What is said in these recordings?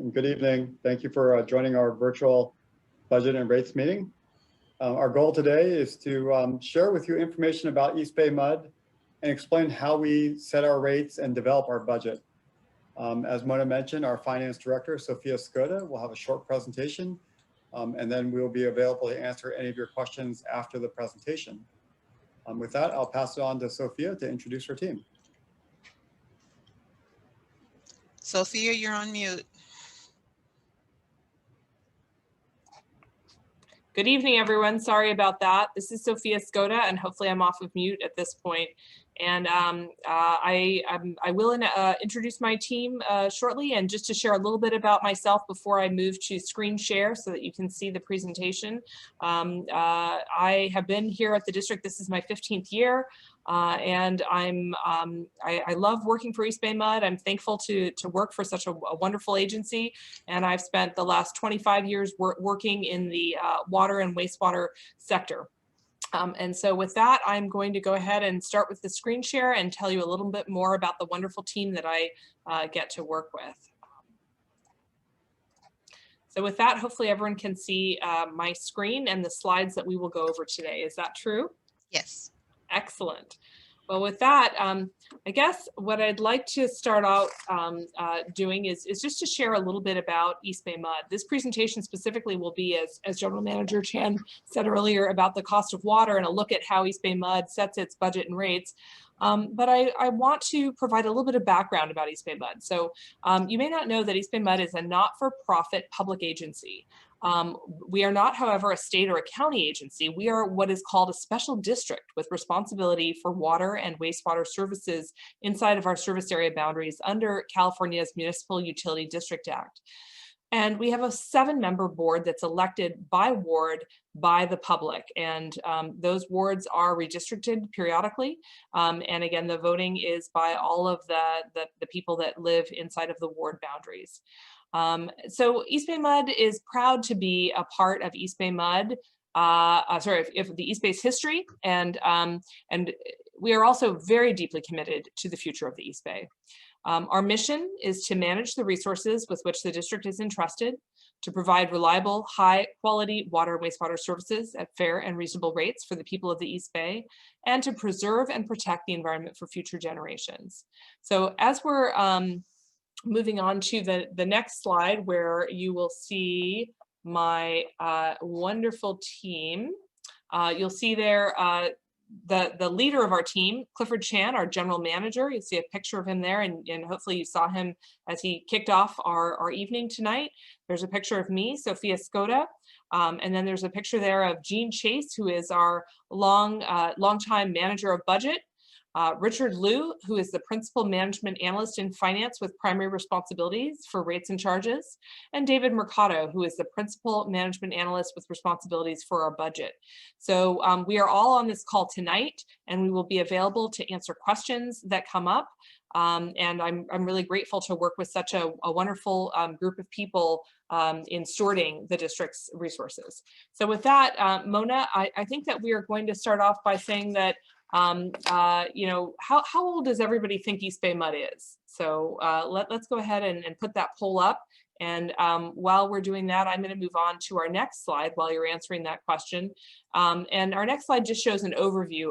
and good evening. Thank you for joining our virtual budget and rates meeting. Our goal today is to share with you information about EBMUD and explain how we set our rates and develop our budget. As Mona mentioned, our finance director, Sophia Skoda, will have a short presentation, and then we will be available to answer any of your questions after the presentation. With that, I'll pass it on to Sophia to introduce her team. Sophia, you're on mute. Good evening, everyone. Sorry about that. This is Sophia Skoda, and hopefully I'm off of mute at this point. And I will introduce my team shortly, and just to share a little bit about myself before I move to screen share so that you can see the presentation. I have been here at the district. This is my 15th year. And I love working for EBMUD. I'm thankful to work for such a wonderful agency. And I've spent the last 25 years working in the water and wastewater sector. And so with that, I'm going to go ahead and start with the screen share and tell you a little bit more about the wonderful team that I get to work with. So with that, hopefully everyone can see my screen and the slides that we will go over today. Is that true? Yes. Excellent. Well, with that, I guess what I'd like to start out doing is just to share a little bit about EBMUD. This presentation specifically will be, as General Manager Chan said earlier, about the cost of water and a look at how EBMUD sets its budget and rates. But I want to provide a little bit of background about EBMUD. So you may not know that EBMUD is a not-for-profit public agency. We are not, however, a state or a county agency. We are what is called a special district with responsibility for water and wastewater services inside of our service area boundaries under California's Municipal Utility District Act. And we have a 7-member board that's elected by ward by the public. And those wards are redistricted periodically. And again, the voting is by all of the people that live inside of the ward boundaries. So EBMUD is proud to be a part of EBMUD, if the East Bay's history, and we are also very deeply committed to the future of the East Bay. Our mission is to manage the resources with which the district is entrusted, to provide reliable, high-quality water and wastewater services at fair and reasonable rates for the people of the East Bay, and to preserve and protect the environment for future generations. So as we're moving on to the next slide, where you will see my wonderful team. You'll see there the leader of our team, Clifford Chan, our general manager. You'll see a picture of him there, and hopefully you saw him as he kicked off our evening tonight. There's a picture of me, Sophia Skoda, and then there's a picture there of Jean Chase, who is our longtime manager of budget. Richard Liu, who is the Principal Management Analyst in Finance with primary responsibilities for rates and charges, and David Mercado, who is the Principal Management Analyst with responsibilities for our budget. So we are all on this call tonight, and we will be available to answer questions that come up. And I'm really grateful to work with such a wonderful group of people in sorting the district's resources. So with that, Mona, I think that we are going to start off by saying that you know, how old does everybody think EBMUD is? So let's go ahead and put that poll up. And while we're doing that, I'm going to move on to our next slide while you're answering that question. And our next slide just shows an overview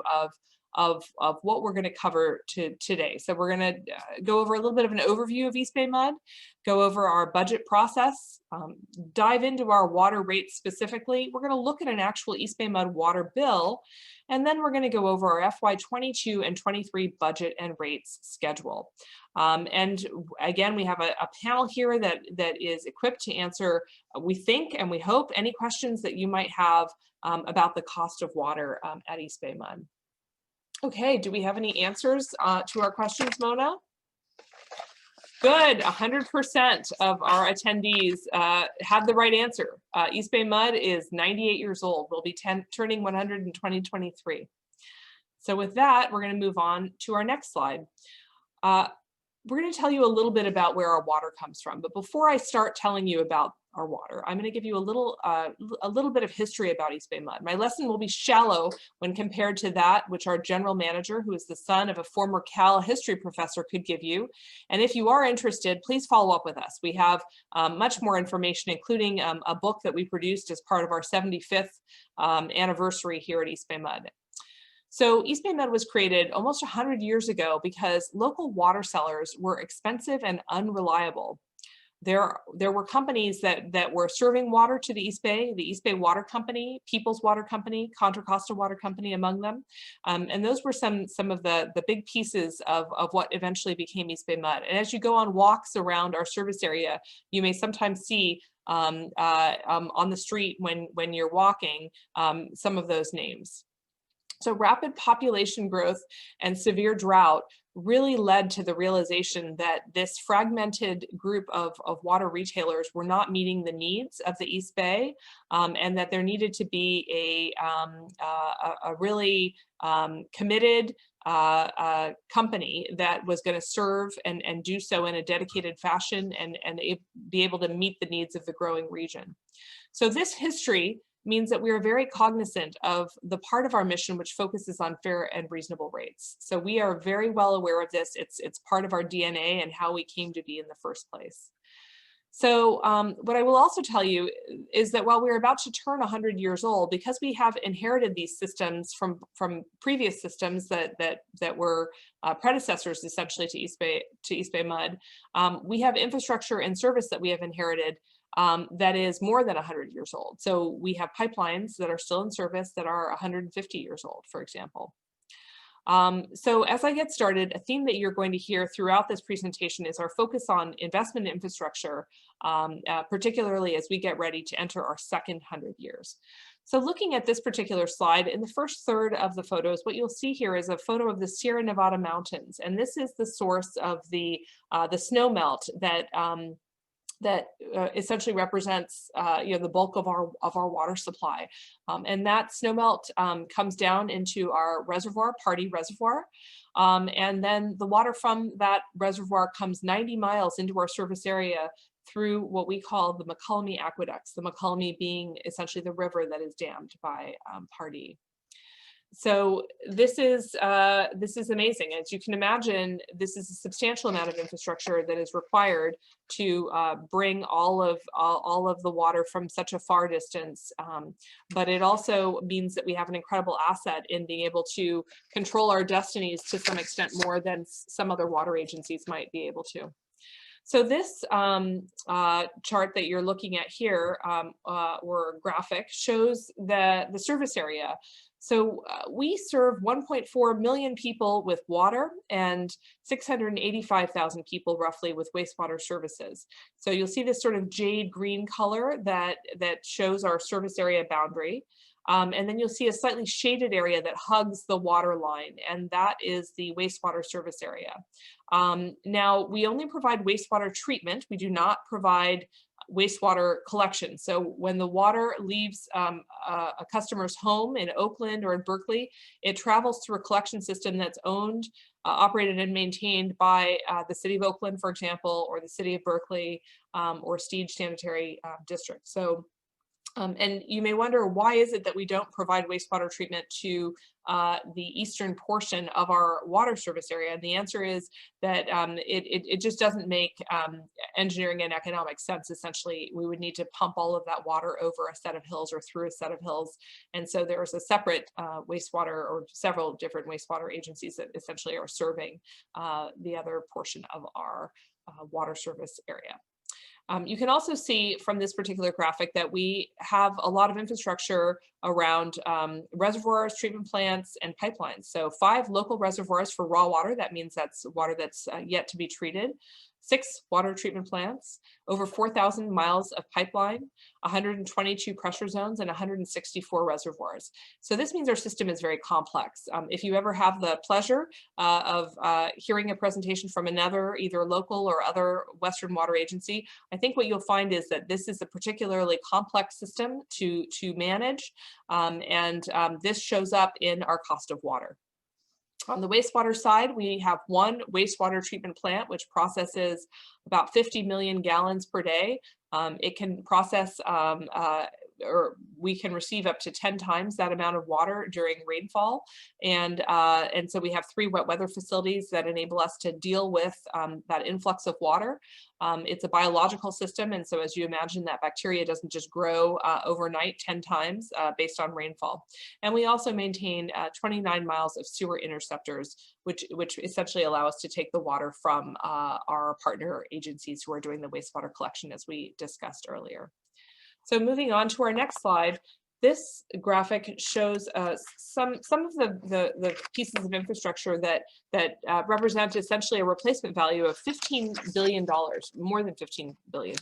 of what we're going to cover today. So we're going to go over a little bit of an overview of EBMUD, go over our budget process, dive into our water rates specifically. We're going to look at an actual EBMUD water bill, and then we're going to go over our FY22 and 23 budget and rates schedule. And again, we have a panel here that is equipped to answer, we think and we hope, any questions that you might have about the cost of water at EBMUD. Okay, do we have any answers to our questions, Mona? Good, 100% of our attendees have the right answer. EBMUD is 98 years old. We'll be turning 100 in 2023. So with that, we're going to move on to our next slide. we're going to tell you a little bit about where our water comes from. But before I start telling you about our water, I'm going to give you a little bit of history about East Bay Mud. My lesson will be shallow when compared to that which our general manager, who is the son of a former Cal history professor, could give you. And if you are interested, please follow up with us. We have much more information, including a book that we produced as part of our 75th anniversary here at East Bay Mud. So East Bay Mud was created almost 100 years ago because local water sellers were expensive and unreliable. There were companies that were serving water to the East Bay Water Company, People's Water Company, Contra Costa Water Company among them. And those were some of the big pieces of what eventually became East Bay Mud. And as you go on walks around our service area, you may sometimes see on the street when you're walking some of those names. So rapid population growth and severe drought really led to the realization that this fragmented group of water retailers were not meeting the needs of the East Bay, and that there needed to be a really committed company that was going to serve and do so in a dedicated fashion and be able to meet the needs of the growing region. So this history means that we are very cognizant of the part of our mission which focuses on fair and reasonable rates. So we are very well aware of this. It's part of our DNA and how we came to be in the first place. So what I will also tell you is that while we're about to turn 100 years old, because we have inherited these systems from previous systems that were predecessors essentially to East Bay Mud, we have infrastructure and service that we have inherited that is more than 100 years old. So we have pipelines that are still in service that are 150 years old, for example. So as I get started, a theme that you're going to hear throughout this presentation is our focus on investment in infrastructure, particularly as we get ready to enter our second 100 years. So looking at this particular slide, in the first third of the photos, what you'll see here is a photo of the Sierra Nevada mountains. And this is the source of the snow melt that essentially represents the bulk of our water supply, and that snowmelt comes down into our reservoir, Pardee Reservoir, and then the water from that reservoir comes 90 miles into our service area through what we call the McCullough aqueducts. The McCullough being essentially the river that is dammed by Pardee. So this is amazing. As you can imagine, this is a substantial amount of infrastructure that is required to bring all of the water from such a far distance. But it also means that we have an incredible asset in being able to control our destinies to some extent more than some other water agencies might be able to. So this chart that you're looking at here, or graphic, shows the service area. So we serve 1.4 million people with water and 685,000 people roughly with wastewater services. So you'll see this sort of jade green color that shows our service area boundary. And then you'll see a slightly shaded area that hugs the water line, and that is the wastewater service area. Now, we only provide wastewater treatment. We do not provide wastewater collection. So when the water leaves a customer's home in Oakland or in Berkeley, it travels through a collection system that's owned, operated and maintained by the city of Oakland, for example, or the city of Berkeley, or Steege Sanitary District. So and you may wonder, why is it that we don't provide wastewater treatment to the eastern portion of our water service area? And the answer is that it just doesn't make engineering and economic sense. Essentially, we would need to pump all of that water over a set of hills or through a set of hills. And so there is a separate wastewater, or several different wastewater agencies that essentially are serving the other portion of our water service area. You can also see from this particular graphic that we have a lot of infrastructure around reservoirs, treatment plants, and pipelines. So 5 local reservoirs for raw water. That means that's water that's yet to be treated. 6 water treatment plants, over 4,000 miles of pipeline, 122 pressure zones, and 164 reservoirs. So this means our system is very complex. If you ever have the pleasure of hearing a presentation from another, either local or other Western water agency, I think what you'll find is that this is a particularly complex system to manage, and this shows up in our cost of water. On the wastewater side, we have one wastewater treatment plant, which processes about 50 million gallons per day. It can process, or we can receive up to 10 times that amount of water during rainfall. And so we have 3 wet weather facilities that enable us to deal with that influx of water. It's a biological system, and so as you imagine, that bacteria doesn't just grow overnight 10 times based on rainfall. And we also maintain 29 miles of sewer interceptors, which essentially allow us to take the water from our partner agencies who are doing the wastewater collection, as we discussed earlier. So moving on to our next slide, this graphic shows some of the pieces of infrastructure that represent essentially a replacement value of $15 billion, more than $15 billion.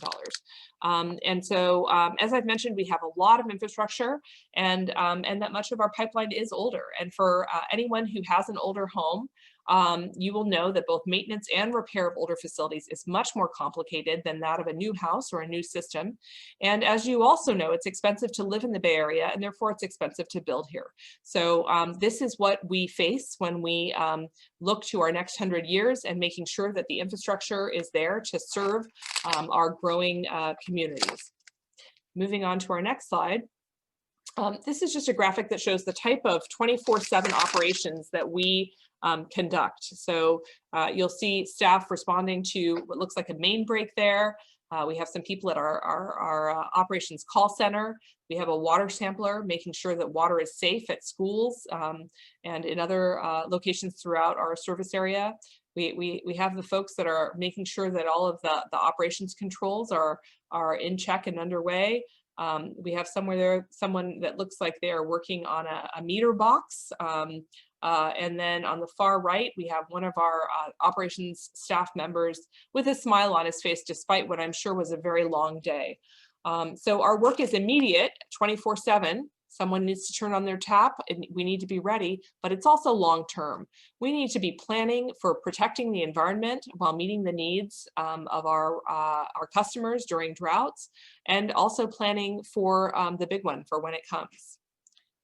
And so, as I've mentioned, we have a lot of infrastructure, and that much of our pipeline is older. And for anyone who has an older home, you will know that both maintenance and repair of older facilities is much more complicated than that of a new house or a new system. And as you also know, it's expensive to live in the Bay Area, and therefore it's expensive to build here. So this is what we face when we look to our next 100 years and making sure that the infrastructure is there to serve our growing communities. Moving on to our next slide. This is just a graphic that shows the type of 24/7 operations that we conduct. So you'll see staff responding to what looks like a main break there. We have some people at our operations call center. We have a water sampler, making sure that water is safe at schools and in other locations throughout our service area. We have the folks that are making sure that all of the operations controls are in check and underway. We have someone that looks like they are working on a meter box. And then on the far right, we have one of our operations staff members with a smile on his face, despite what I'm sure was a very long day. So our work is immediate, 24/7. Someone needs to turn on their tap and we need to be ready, but it's also long-term. We need to be planning for protecting the environment while meeting the needs of our customers during droughts, and also planning for the big one for when it comes.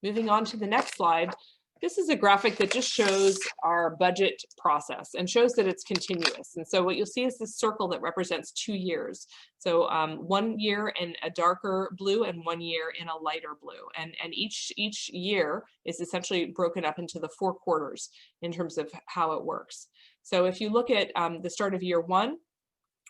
Moving on to the next slide. This is a graphic that just shows our budget process and shows that it's continuous. And so what you'll see is this circle that represents 2 years. So 1 year in a darker blue and 1 year in a lighter blue. And each year is essentially broken up into the 4 quarters in terms of how it works. So if you look at the start of year 1,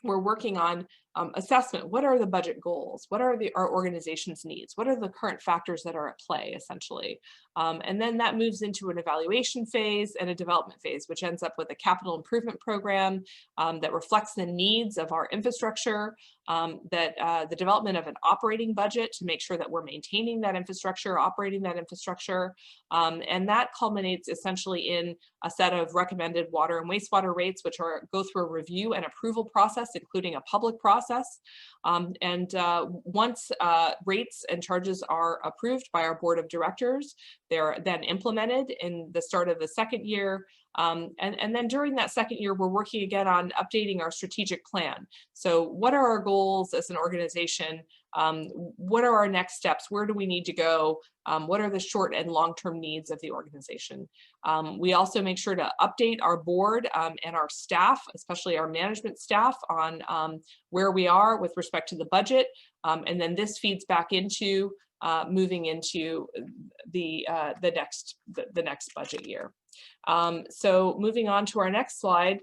we're working on assessment. What are the budget goals? What are our organization's needs? What are the current factors that are at play, essentially? And then that moves into an evaluation phase and a development phase, which ends up with a capital improvement program that reflects the needs of our infrastructure, the development of an operating budget to make sure that we're maintaining that infrastructure, operating that infrastructure. And that culminates essentially in a set of recommended water and wastewater rates, which go through a review and approval process, including a public process. Once rates and charges are approved by our board of directors, they're then implemented in the start of the second year. And then during that second year, we're working again on updating our strategic plan. So what are our goals as an organization? What are our next steps? Where do we need to go? What are the short and long-term needs of the organization? We also make sure to update our board and our staff, especially our management staff, on where we are with respect to the budget. And then this feeds back into moving into the next budget year. So moving on to our next slide,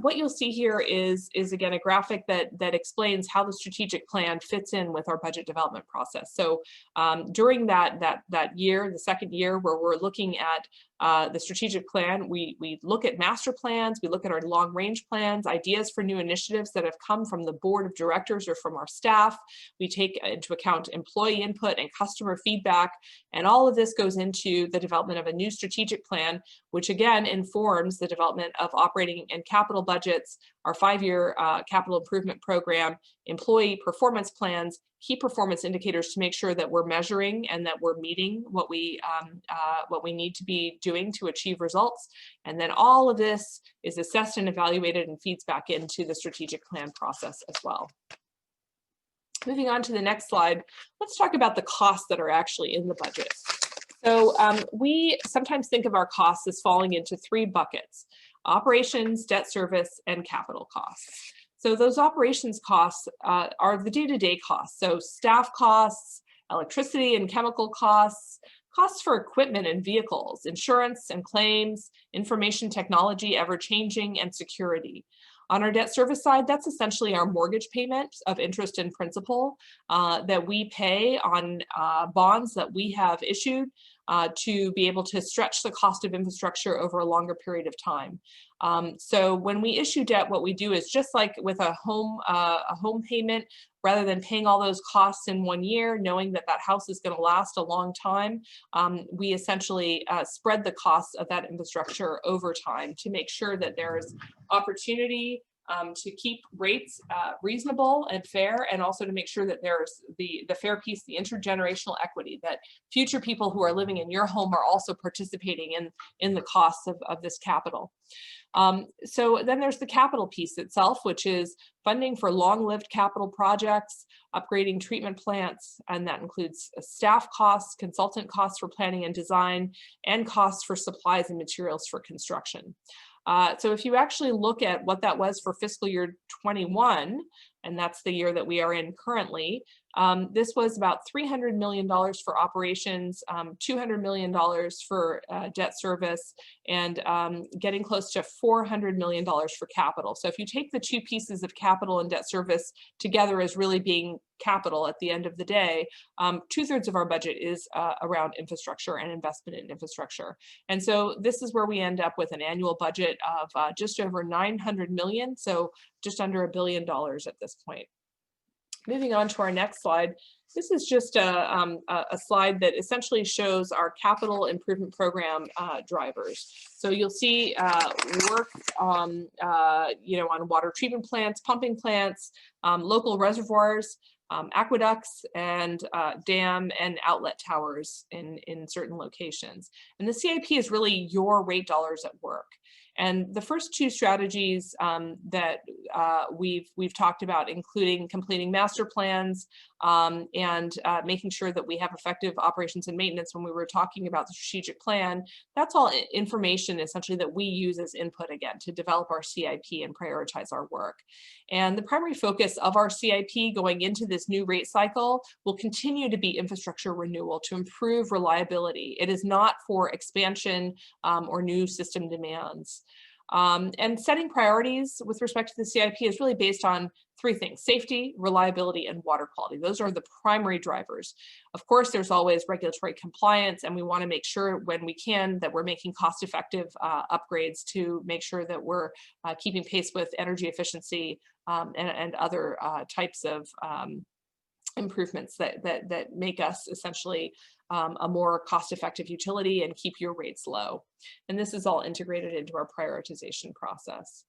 what you'll see here is again a graphic that explains how the strategic plan fits in with our budget development process. So during that year, the second year, where we're looking at the strategic plan, we look at master plans, we look at our long range plans, ideas for new initiatives that have come from the board of directors or from our staff. We take into account employee input and customer feedback, and all of this goes into the development of a new strategic plan, which again informs the development of operating and capital budgets, our 5-year capital improvement program, employee performance plans, key performance indicators to make sure that we're measuring and that we're meeting what we need to be doing to achieve results. And then all of this is assessed and evaluated and feeds back into the strategic plan process as well. Moving on to the next slide, let's talk about the costs that are actually in the budget. So we sometimes think of our costs as falling into three buckets: operations, debt service, and capital costs. So those operations costs are the day-to-day costs. So staff costs, electricity and chemical costs, costs for equipment and vehicles, insurance and claims, information technology, ever-changing, and security. On our debt service side, that's essentially our mortgage payment of interest and principal that we pay on bonds that we have issued to be able to stretch the cost of infrastructure over a longer period of time. So when we issue debt, what we do is just like with a home payment, rather than paying all those costs in 1 year, knowing that that house is going to last a long time, we essentially spread the costs of that infrastructure over time to make sure that there's opportunity to keep rates reasonable and fair, and also to make sure that there's the fair piece, the intergenerational equity, that future people who are living in your home are also participating in the costs of this capital. So then there's the capital piece itself, which is funding for long-lived capital projects, upgrading treatment plants, and that includes staff costs, consultant costs for planning and design, and costs for supplies and materials for construction. So if you actually look at what that was for fiscal year 21, and that's the year that we are in currently, this was about $300 million for operations, $200 million for debt service, and getting close to $400 million for capital. So if you take the two pieces of capital and debt service together as really being capital at the end of the day, 2/3 of our budget is around infrastructure and investment in infrastructure. And so this is where we end up with an annual budget of just over 900 million, so just under $1 billion at this point. Moving on to our next slide, this is just a slide that essentially shows our capital improvement program drivers. So you'll see work on water treatment plants, pumping plants, local reservoirs, aqueducts, and dam and outlet towers in certain locations. And the CIP is really your rate dollars at work. And the first two strategies that we've talked about, including completing master plans and making sure that we have effective operations and maintenance when we were talking about the strategic plan, that's all information essentially that we use as input again to develop our CIP and prioritize our work. And the primary focus of our CIP going into this new rate cycle will continue to be infrastructure renewal to improve reliability. It is not for expansion or new system demands. And setting priorities with respect to the CIP is really based on three things: safety, reliability, and water quality. Those are the primary drivers. Of course, there's always regulatory compliance, and we want to make sure when we can that we're making cost-effective upgrades to make sure that we're keeping pace with energy efficiency and other types of improvements that make us essentially a more cost-effective utility and keep your rates low. And this is all integrated into our prioritization process.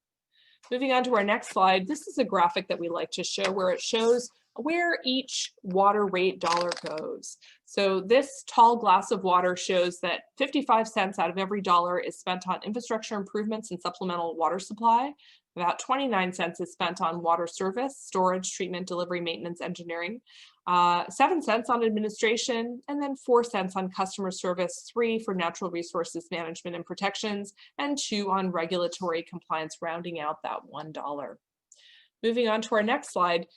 Moving on to our next slide, this is a graphic that we like to show where it shows where each water rate dollar goes. So this tall glass of water shows that 55 cents out of every dollar is spent on infrastructure improvements and supplemental water supply. About 29 cents is spent on water service, storage, treatment, delivery, maintenance, engineering, 7 cents on administration, and then 4 cents on customer service, 3 for natural resources management and protections, and 2 on regulatory compliance, rounding out that $1. Moving on to our next slide,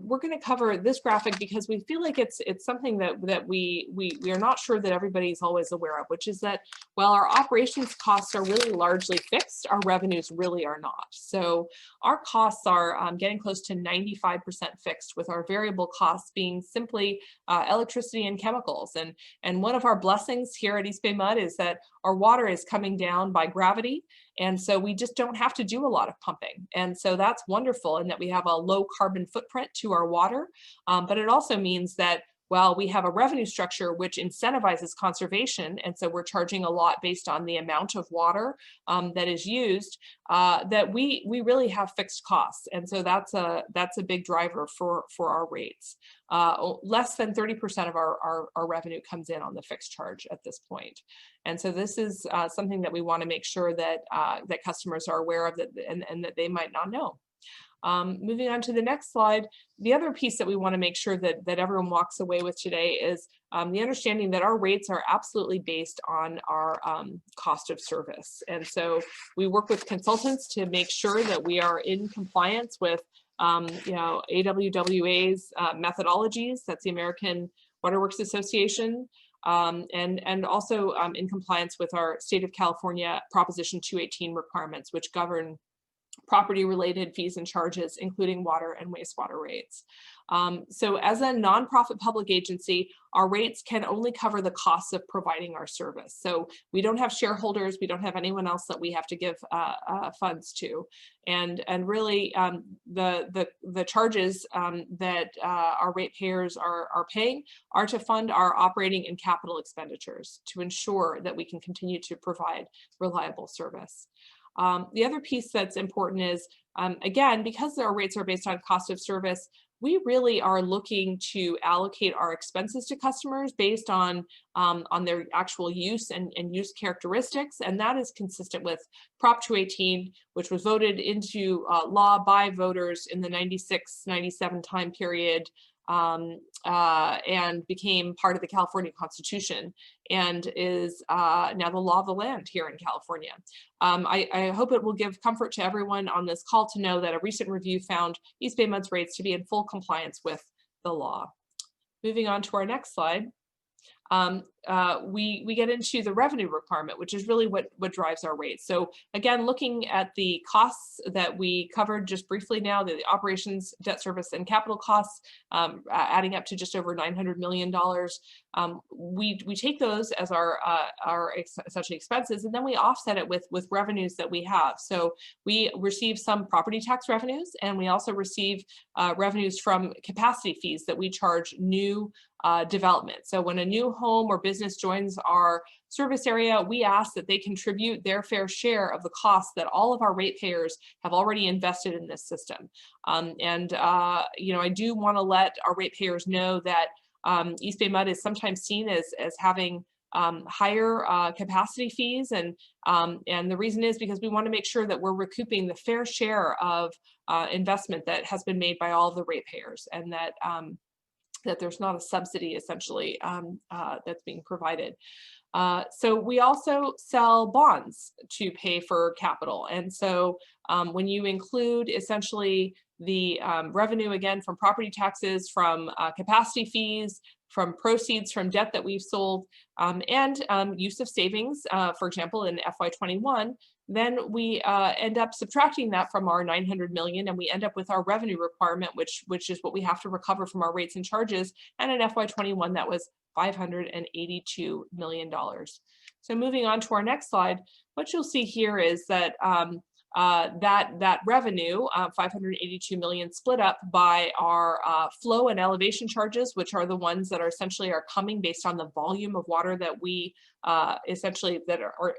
we're going to cover this graphic because we feel like it's something that we are not sure that everybody's always aware of, which is that while our operations costs are really largely fixed, our revenues really are not. So our costs are getting close to 95% fixed, with our variable costs being simply electricity and chemicals. And one of our blessings here at EBMUD is that our water is coming down by gravity. And so we just don't have to do a lot of pumping. And so that's wonderful in that we have a low carbon footprint to our water. But it also means that while we have a revenue structure which incentivizes conservation, and so we're charging a lot based on the amount of water that is used, that we really have fixed costs. And so that's a big driver for our rates. Less than 30% of our revenue comes in on the fixed charge at this point. And so this is something that we want to make sure that that customers are aware of, that and that they might not know. Moving on to the next slide, the other piece that we want to make sure that everyone walks away with today is the understanding that our rates are absolutely based on our cost of service. And so we work with consultants to make sure that we are in compliance with AWWA's methodologies. That's the American Waterworks Association. And also in compliance with our state of California Proposition 218 requirements, which govern property-related fees and charges, including water and wastewater rates. So as a nonprofit public agency, our rates can only cover the costs of providing our service. So we don't have shareholders, we don't have anyone else that we have to give funds to. And really the charges that our ratepayers are paying are to fund our operating and capital expenditures to ensure that we can continue to provide reliable service. The other piece that's important is, again, because our rates are based on cost of service, we really are looking to allocate our expenses to customers based on their actual use and use characteristics. And that is consistent with Prop 218, which was voted into law by voters in the 96-97 time period, and became part of the California Constitution and is now the law of the land here in California. I hope it will give comfort to everyone on this call to know that a recent review found East Bay MUD's rates to be in full compliance with the law. Moving on to our next slide. We get into the revenue requirement, which is really what drives our rates. So again, looking at the costs that we covered just briefly now, the operations, debt service, and capital costs, adding up to just over $900 million. We take those as our essentially expenses, and then we offset it with revenues that we have. So we receive some property tax revenues, and we also receive revenues from capacity fees that we charge new development. So when a new home or business joins our service area, we ask that they contribute their fair share of the costs that all of our ratepayers have already invested in this system. I do want to let our ratepayers know that East Bay MUD is sometimes seen as having higher capacity fees, and the reason is because we want to make sure that we're recouping the fair share of investment that has been made by all of the ratepayers, and that there's not a subsidy essentially that's being provided. So we also sell bonds to pay for capital. And so when you include essentially the revenue, again, from property taxes, from capacity fees, from proceeds from debt that we've sold, and use of savings, for example, in FY21, then we end up subtracting that from our 900 million, and we end up with our revenue requirement, which is what we have to recover from our rates and charges. And in FY21, that was $582 million. So moving on to our next slide, what you'll see here is that that revenue, 582 million, split up by our flow and elevation charges, which are the ones that are essentially coming based on the volume of water that we essentially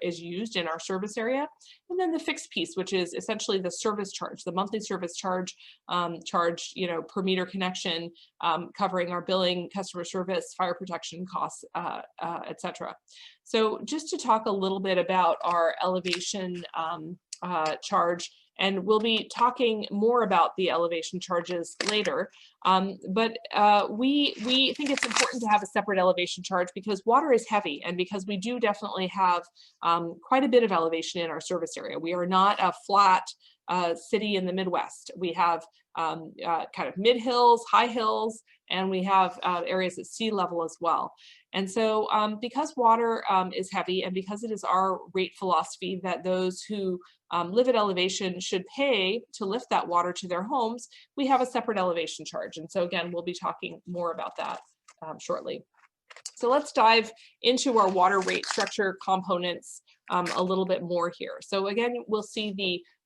is used in our service area, and then the fixed piece, which is essentially the service charge, the monthly service charge, per meter connection, covering our billing, customer service, fire protection costs, etc. So just to talk a little bit about our elevation charge, and we'll be talking more about the elevation charges later. But we think it's important to have a separate elevation charge because water is heavy, and because we do definitely have quite a bit of elevation in our service area. We are not a flat city in the Midwest. We have kind of mid hills, high hills, and we have areas at sea level as well. And so because water is heavy, and because it is our rate philosophy that those who live at elevation should pay to lift that water to their homes, we have a separate elevation charge. And so again, we'll be talking more about that shortly. So let's dive into our water rate structure components a little bit more here. So again, we'll see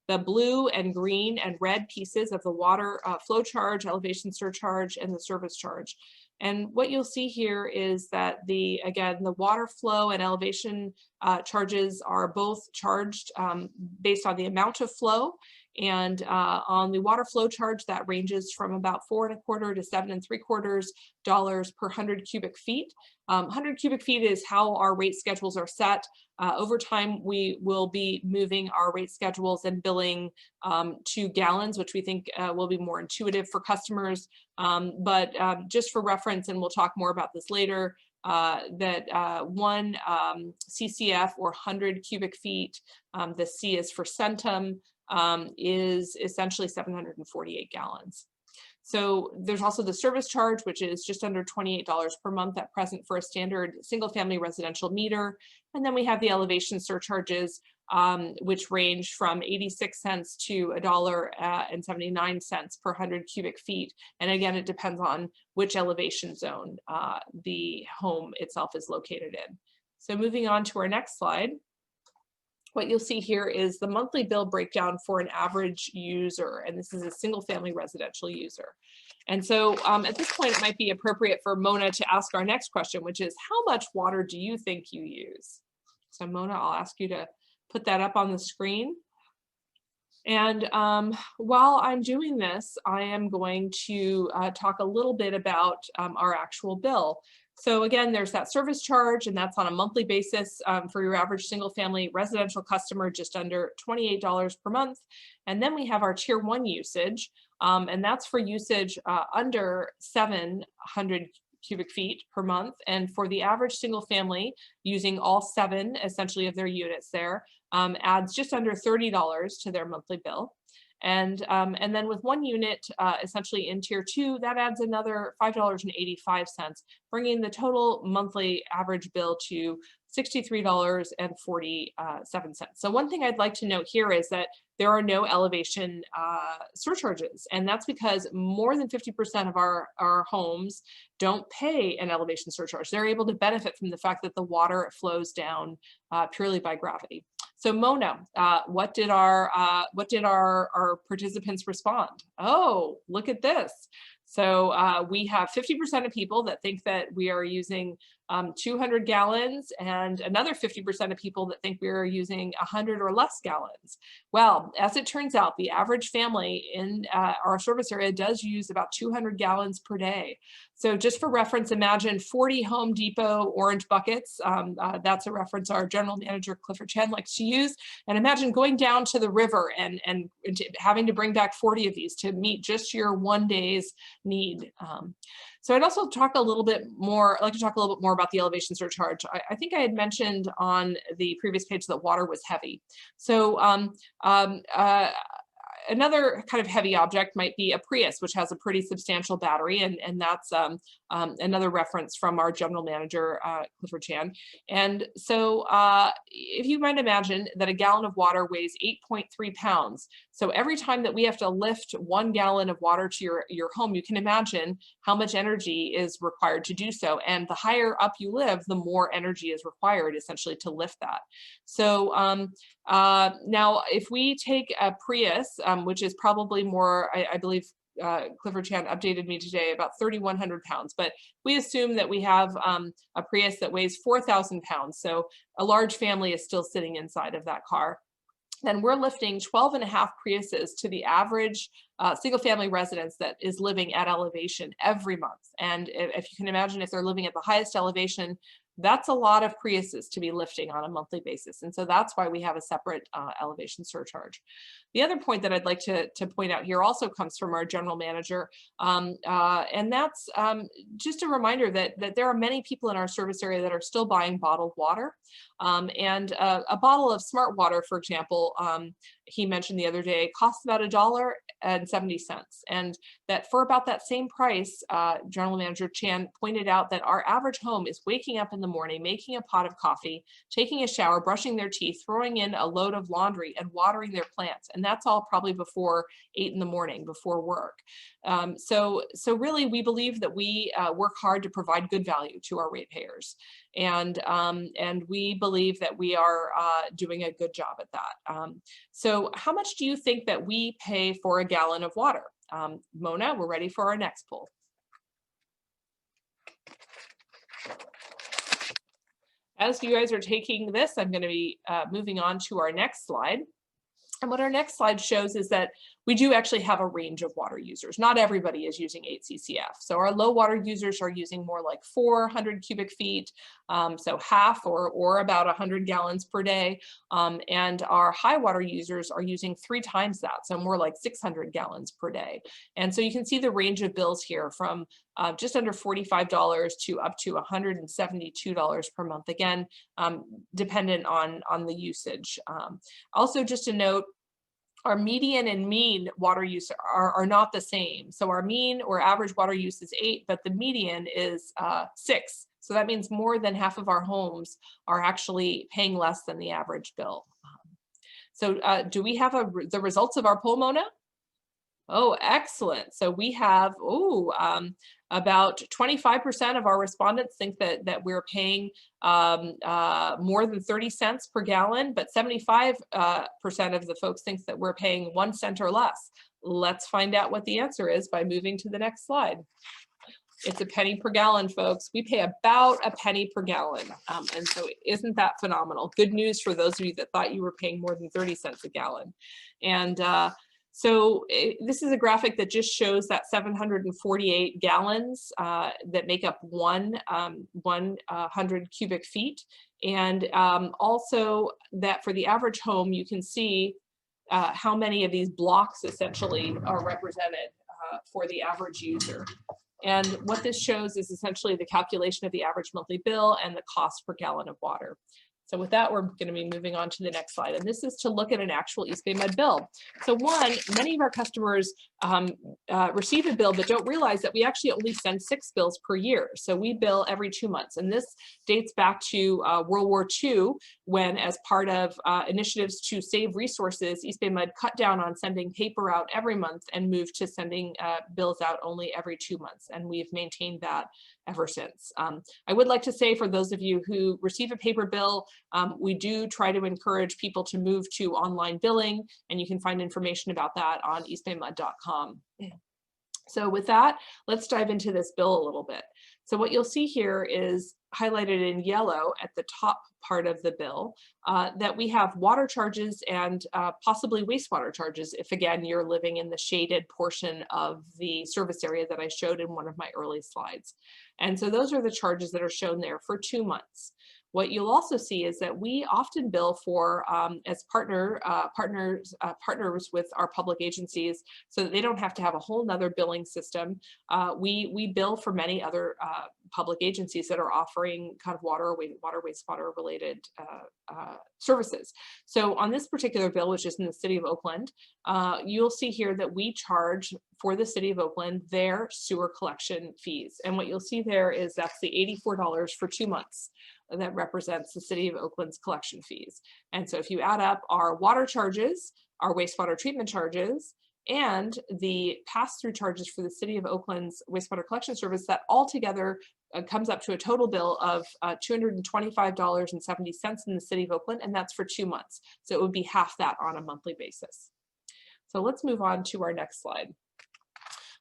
the blue and green and red pieces of the water flow charge, elevation surcharge, and the service charge. And what you'll see here is that again, the water flow and elevation charges are both charged based on the amount of flow, And on the water flow charge, that ranges from about $4.25 to $7.75 per 100 cubic feet. 100 cubic feet is how our rate schedules are set. Over time, we will be moving our rate schedules and billing to gallons, which we think will be more intuitive for customers. But just for reference, and we'll talk more about this later, that 1 CCF or 100 cubic feet, the C is for centum, is essentially 748 gallons. So there's also the service charge, which is just under $28 per month at present for a standard single family residential meter. And then we have the elevation surcharges, which range from 86 cents to $1.79 per 100 cubic feet. And again, it depends on which elevation zone the home itself is located in. So moving on to our next slide. What you'll see here is the monthly bill breakdown for an average user, and this is a single family residential user. And so at this point, it might be appropriate for Mona to ask our next question, which is, how much water do you think you use? So Mona, I'll ask you to put that up on the screen. And while I'm doing this, I am going to talk a little bit about our actual bill. So again, there's that service charge, and that's on a monthly basis for your average single family residential customer, just under $28 per month. And then we have our tier 1 usage, and that's for usage under 700 cubic feet per month. And for the average single family, using all 7 essentially of their units there, adds just under $30 to their monthly bill. And then with 1 unit essentially in tier 2, that adds another $5.85, bringing the total monthly average bill to $63.47. So one thing I'd like to note here is that there are no elevation surcharges, and that's because more than 50% of our homes don't pay an elevation surcharge. They're able to benefit from the fact that the water flows down purely by gravity. So Mona, what did our participants respond? Oh, look at this. So we have 50% of people that think that we are using 200 gallons, and another 50% of people that think we are using 100 or less gallons. Well, as it turns out, the average family in our service area does use about 200 gallons per day. So just for reference, imagine 40 Home Depot orange buckets. That's a reference our general manager, Clifford Chen, likes to use. And imagine going down to the river and having to bring back 40 of these to meet just your 1 day's need. So I'd also talk a little bit more, I'd like to talk a little bit more about the elevation surcharge. I think I had mentioned on the previous page that water was heavy. So another kind of heavy object might be a Prius, which has a pretty substantial battery, and that's another reference from our general manager, Clifford Chan. And so if you might imagine that a gallon of water weighs 8.3 pounds. So every time that we have to lift 1 gallon of water to your home, you can imagine how much energy is required to do so. And the higher up you live, the more energy is required essentially to lift that. So now if we take a Prius, which is probably more, I believe Clifford Chan updated me today, about 3,100 pounds, but we assume that we have a Prius that weighs 4,000 pounds. So a large family is still sitting inside of that car. Then we're lifting 12.5 Priuses to the average single family residence that is living at elevation every month. And if you can imagine, if they're living at the highest elevation, that's a lot of Priuses to be lifting on a monthly basis. And so that's why we have a separate elevation surcharge. The other point that I'd like to point out here also comes from our general manager. And that's just a reminder that there are many people in our service area that are still buying bottled water. And a bottle of smart water, for example, he mentioned the other day, costs about $1.70. And that for about that same price, General Manager Chan pointed out that our average home is waking up in the morning, making a pot of coffee, taking a shower, brushing their teeth, throwing in a load of laundry, and watering their plants. And that's all probably before 8 in the morning, before work. So really, we believe that we work hard to provide good value to our ratepayers. And we believe that we are doing a good job at that. So how much do you think that we pay for a gallon of water? Mona, we're ready for our next poll. As you guys are taking this, I'm going to be moving on to our next slide. And what our next slide shows is that we do actually have a range of water users. Not everybody is using 8 CCF. So our low water users are using more like 400 cubic feet, so half or about 100 gallons per day. And our high water users are using 3 times that, so more like 600 gallons per day. And so you can see the range of bills here from just under $45 to up to $172 per month, again, dependent on the usage. Also, just a note, our median and mean water use are not the same. So our mean or average water use is 8, but the median is 6. So that means more than half of our homes are actually paying less than the average bill. So do we have the results of poll, Mona? Oh, excellent. So we have, about 25% of our respondents think that we're paying more than 30 cents per gallon, but 75% of the folks think that we're paying 1 cent or less. Let's find out what the answer is by moving to the next slide. It's a penny per gallon, folks. We pay about a penny per gallon. And so isn't that phenomenal? Good news for those of you that thought you were paying more than 30 cents a gallon. And so this is a graphic that just shows that 748 gallons that make up 100 cubic feet. And also that for the average home, you can see how many of these blocks essentially are represented for the average user. And what this shows is essentially the calculation of the average monthly bill and the cost per gallon of water. So with that, we're going to be moving on to the next slide. And this is to look at an actual East Bay MUD bill. So one, many of our customers receive a bill but don't realize that we actually only send 6 bills per year. So we bill every 2 months. And this dates back to World War II, when as part of initiatives to save resources, East Bay MUD cut down on sending paper out every month and moved to sending bills out only every 2 months. And we've maintained that ever since. I would like to say, for those of you who receive a paper bill, we do try to encourage people to move to online billing, and you can find information about that on eastbaymud.com. So with that, let's dive into this bill a little bit. So what you'll see here is highlighted in yellow at the top part of the bill that we have water charges and possibly wastewater charges if, again, you're living in the shaded portion of the service area that I showed in one of my early slides. And so those are the charges that are shown there for 2 months. What you'll also see is that we often bill for, as partners with our public agencies, so that they don't have to have a whole nother billing system. We bill for many other public agencies that are offering kind of water, wastewater related services. So on this particular bill, which is in the city of Oakland, you'll see here that we charge for the city of Oakland their sewer collection fees. And what you'll see there is that's the $84 for 2 months. That represents the city of Oakland's collection fees. And so if you add up our water charges, our wastewater treatment charges, and the pass-through charges for the city of Oakland's wastewater collection service, that all together comes up to a total bill of $225.70 in the city of Oakland, and that's for 2 months. So it would be half that on a monthly basis. So let's move on to our next slide.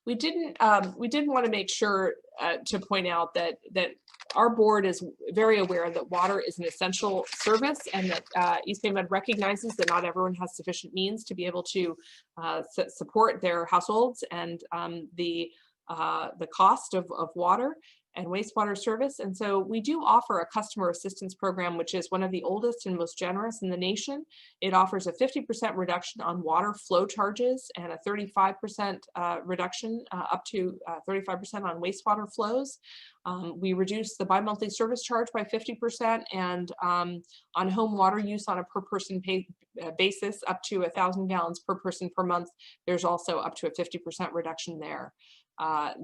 We did want to make sure to point out that our board is very aware that water is an essential service, and that East Bay MUD recognizes that not everyone has sufficient means to be able to support their households and the cost of water and wastewater service. And so we do offer a customer assistance program, which is one of the oldest and most generous in the nation. It offers a 50% reduction on water flow charges and a 35% reduction up to 35% on wastewater flows. We reduce the bi-monthly service charge by 50%, and on home water use on a per person basis up to 1,000 gallons per person per month, there's also up to a 50% reduction there.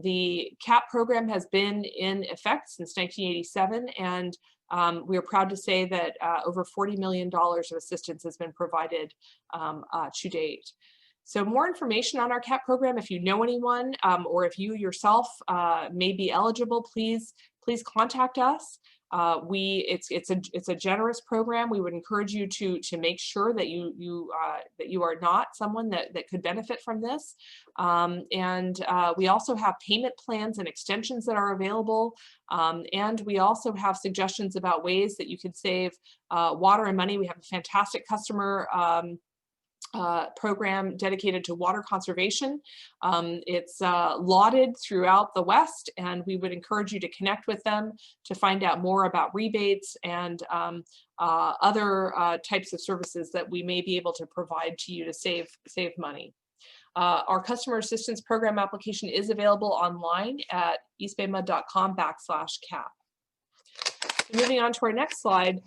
The CAP program has been in effect since 1987, and we are proud to say that over $40 million of assistance has been provided to date. So more information on our CAP program, if you know anyone or if you yourself may be eligible, please contact us. It's a generous program. We would encourage you to make sure that you are not someone that could benefit from this. We also have payment plans and extensions that are available. And we also have suggestions about ways that you could save water and money. We have a fantastic customer program dedicated to water conservation. It's lauded throughout the West, and we would encourage you to connect with them to find out more about rebates and other types of services that we may be able to provide to you to save money. Our customer assistance program application is available online at eastbaymud.com/cap. Moving on to our next slide,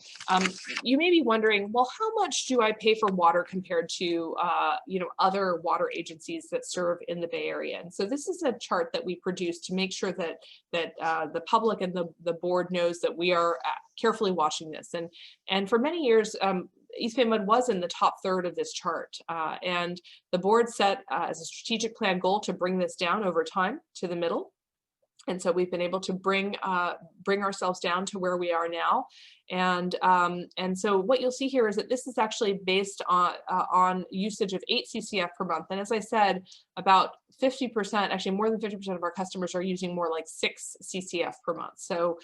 you may be wondering, well, how much do I pay for water compared to other water agencies that serve in the Bay Area? And so this is a chart that we produced to make sure that the public and the board knows that we are carefully watching this. And for many years, East Bay MUD was in the top third of this chart, and the board set as a strategic plan goal to bring this down over time to the middle. And so we've been able to bring ourselves down to where we are now. And so what you'll see here is that this is actually based on usage of 8 CCF per month. And as I said, about 50%, actually more than 50% of our customers are using more like 6 CCF per month. So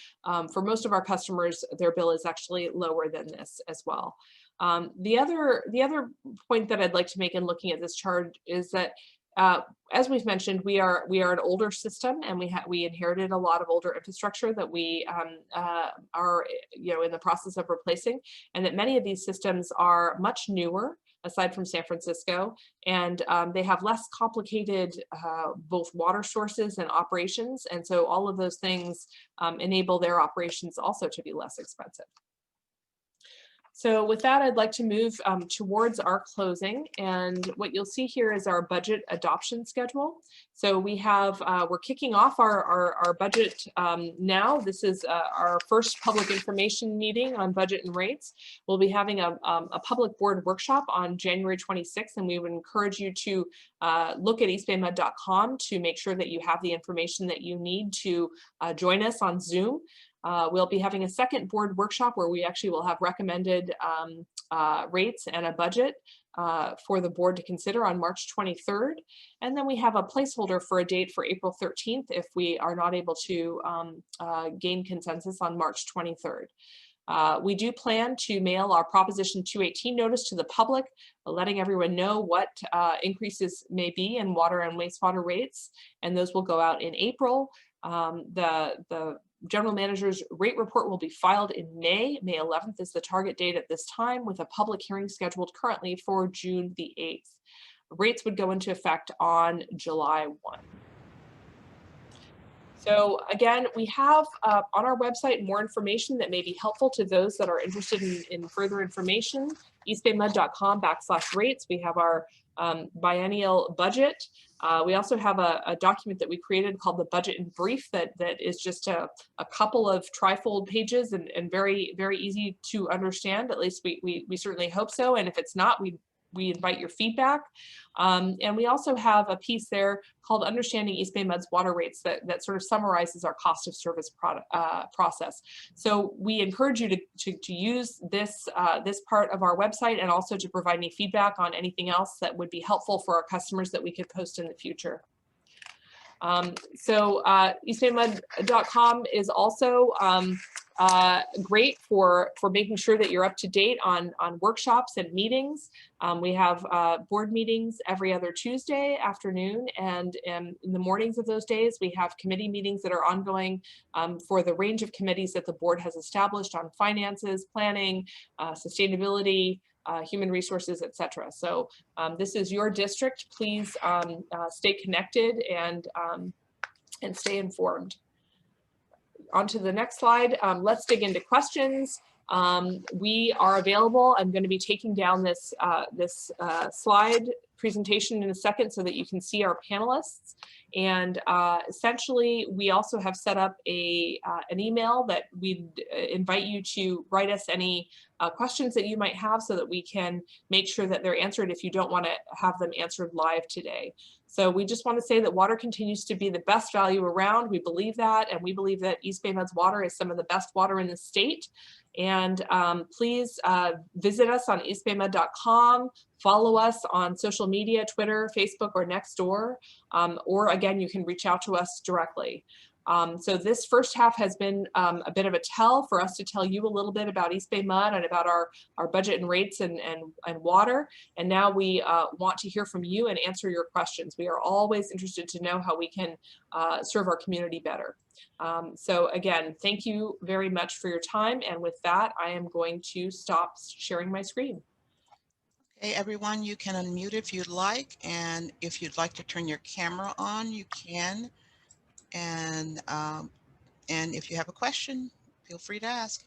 for most of our customers, their bill is actually lower than this as well. The other point that I'd like to make in looking at this chart is that as we've mentioned, we are an older system, and we inherited a lot of older infrastructure that we are in the process of replacing, and that many of these systems are much newer, aside from San Francisco, and they have less complicated both water sources and operations, and so all of those things enable their operations also to be less expensive. So with that, I'd like to move towards our closing, and what you'll see here is our budget adoption schedule. So we have, we're kicking off our budget now. This is our first public information meeting on budget and rates. We'll be having a public board workshop on January 26th, and we would encourage you to look at eastbaymud.com to make sure that you have the information that you need to join us on Zoom. We'll be having a second board workshop where we actually will have recommended rates and a budget for the board to consider on March 23rd. And then we have a placeholder for a date for April 13th if we are not able to gain consensus on March 23rd. We do plan to mail our Proposition 218 notice to the public, letting everyone know what increases may be in water and wastewater rates, and those will go out in April. The General Manager's rate report will be filed in May. May 11th is the target date at this time, with a public hearing scheduled currently for June the 8th. Rates would go into effect on July 1. So again, we have on our website more information that may be helpful to those that are interested in further information. eastbaymud.com/rates. We have our biennial budget. We also have a document that we created called the Budget in Brief that is just a couple of trifold pages and very, very easy to understand. At least we certainly hope so. And if it's not, we invite your feedback. And we also have a piece there called Understanding East Bay MUD's Water Rates that sort of summarizes our cost of service process. So we encourage you to use this part of our website, and also to provide any feedback on anything else that would be helpful for our customers that we could post in the future. eastbaymud.com is also great for making sure that you're up to date on workshops and meetings. We have board meetings every other Tuesday afternoon, and in the mornings of those days we have committee meetings that are ongoing for the range of committees that the board has established on finances, planning, sustainability, human resources, etc. So this is your district. Please stay connected and stay informed. On to the next slide. Let's dig into questions. We are available. I'm going to be taking down this slide presentation in a second so that you can see our panelists. And essentially, we also have set up an email that we'd invite you to write us any questions that you might have, so that we can make sure that they're answered if you don't want to have them answered live today. So we just want to say that water continues to be the best value around. We believe that, and we believe that East Bay MUD's water is some of the best water in the state. And please visit us on eastbaymud.com, follow us on social media, Twitter, Facebook, or Nextdoor, or again, you can reach out to us directly. So this first half has been a bit of a tell for us to tell you a little bit about East Bay Mud and about our budget and rates and water. And now we want to hear from you and answer your questions. We are always interested to know how we can serve our community better. So again, thank you very much for your time. And with that, I am going to stop sharing my screen. Okay, everyone, you can unmute if you'd like. And if you'd like to turn your camera on, you can. And if you have a question, feel free to ask.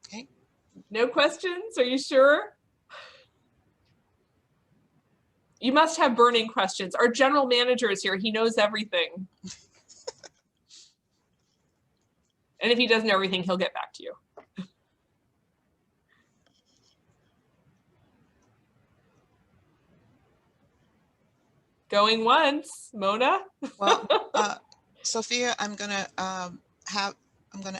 Okay. No questions? Are you sure? You must have burning questions. Our general manager is here. He knows everything. And if he doesn't know everything, he'll get back to you. Going once, Mona. Well, Sophia, I'm gonna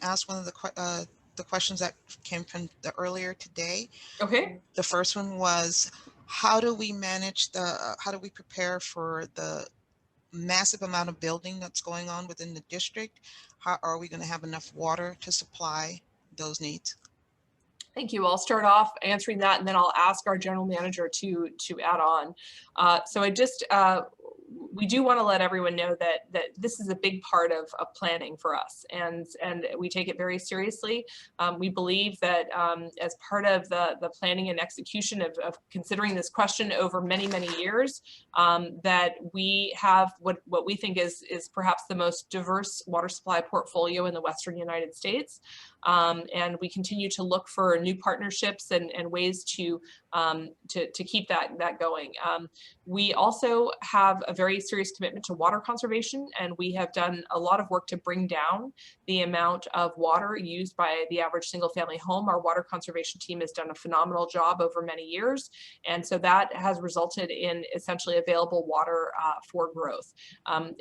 ask one of the questions that came from the earlier today. Okay. The first one was, how do we manage how do we prepare for the massive amount of building that's going on within the district? How are we going to have enough water to supply those needs? Thank you. I'll start off answering that, and then I'll ask our general manager to add on. So I just, we do want to let everyone know that this is a big part of planning for us, and we take it very seriously. We believe that as part of the planning and execution of considering this question over many, many years, that we have what we think is perhaps the most diverse water supply portfolio in the Western United States. And we continue to look for new partnerships and ways to keep that going. We also have a very serious commitment to water conservation, and we have done a lot of work to bring down the amount of water used by the average single-family home. Our water conservation team has done a phenomenal job over many years, and so that has resulted in essentially available water for growth.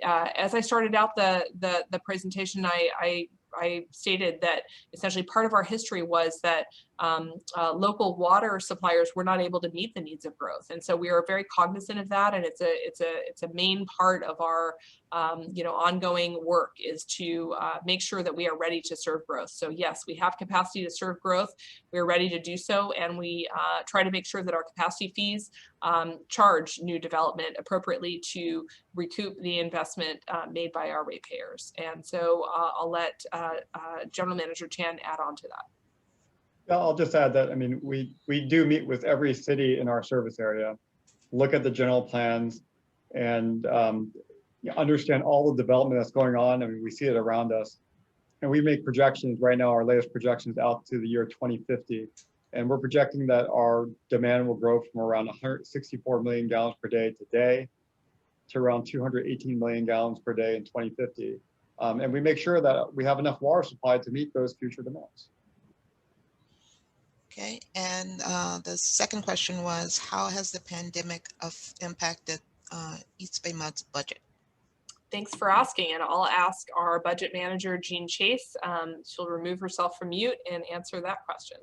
As I started out the presentation, I stated that essentially part of our history was that local water suppliers were not able to meet the needs of growth, and so we are very cognizant of that. And it's a main part of our ongoing work is to make sure that we are ready to serve growth. So yes, we have capacity to serve growth. We are ready to do so, and we try to make sure that our capacity fees charge new development appropriately to recoup the investment made by our ratepayers. And so I'll let General Manager Chan add on to that. Yeah, I'll just add that, I mean, we do meet with every city in our service area, look at the general plans, and understand all the development that's going on. I mean, we see it around us. And we make projections right now, our latest projections out to the year 2050. And we're projecting that our demand will grow from around 164 million gallons per day today to around 218 million gallons per day in 2050. And we make sure that we have enough water supply to meet those future demands. Okay, and the second question was, how has the pandemic impacted East Bay MUD's budget? Thanks for asking, and I'll ask our budget manager, Jean Chase. She'll remove herself from mute and answer that question.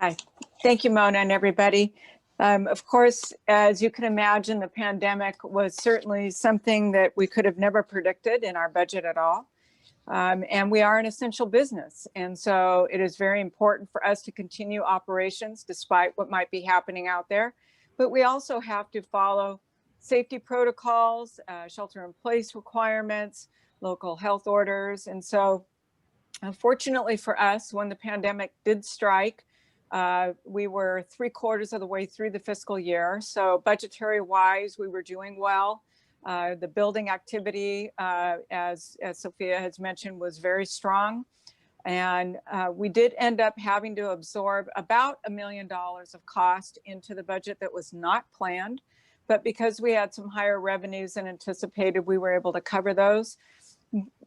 Hi, thank you, Mona, and everybody. Of course, as you can imagine, the pandemic was certainly something that we could have never predicted in our budget at all. And we are an essential business. And so it is very important for us to continue operations despite what might be happening out there. But we also have to follow safety protocols, shelter in place requirements, local health orders. And so unfortunately for us, when the pandemic did strike, we were 3/4 of the way through the fiscal year. So budgetary wise, we were doing well. The building activity, as Sophia has mentioned, was very strong. And we did end up having to absorb about $1 million of cost into the budget that was not planned. But because we had some higher revenues than anticipated, we were able to cover those.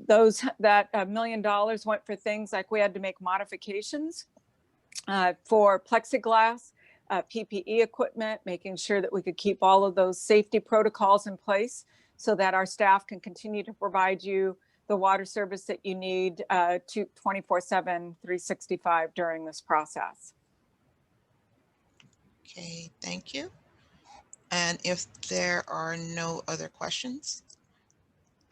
That $1 million went for things like we had to make modifications for plexiglass, PPE equipment, making sure that we could keep all of those safety protocols in place so that our staff can continue to provide you the water service that you need 24/7, 365 during this process. Okay, thank you. And if there are no other questions,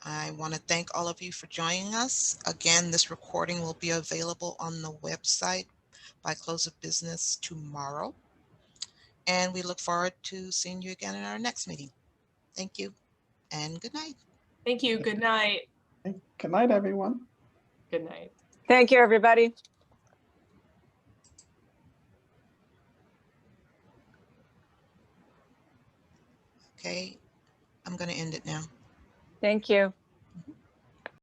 I want to thank all of you for joining us. Again, this recording will be available on the website by close of business tomorrow. And we look forward to seeing you again in our next meeting. Thank you and good night. Thank you. Good night. Good night, everyone. Good night. Thank you, everybody. Okay, I'm going to end it now. Thank you.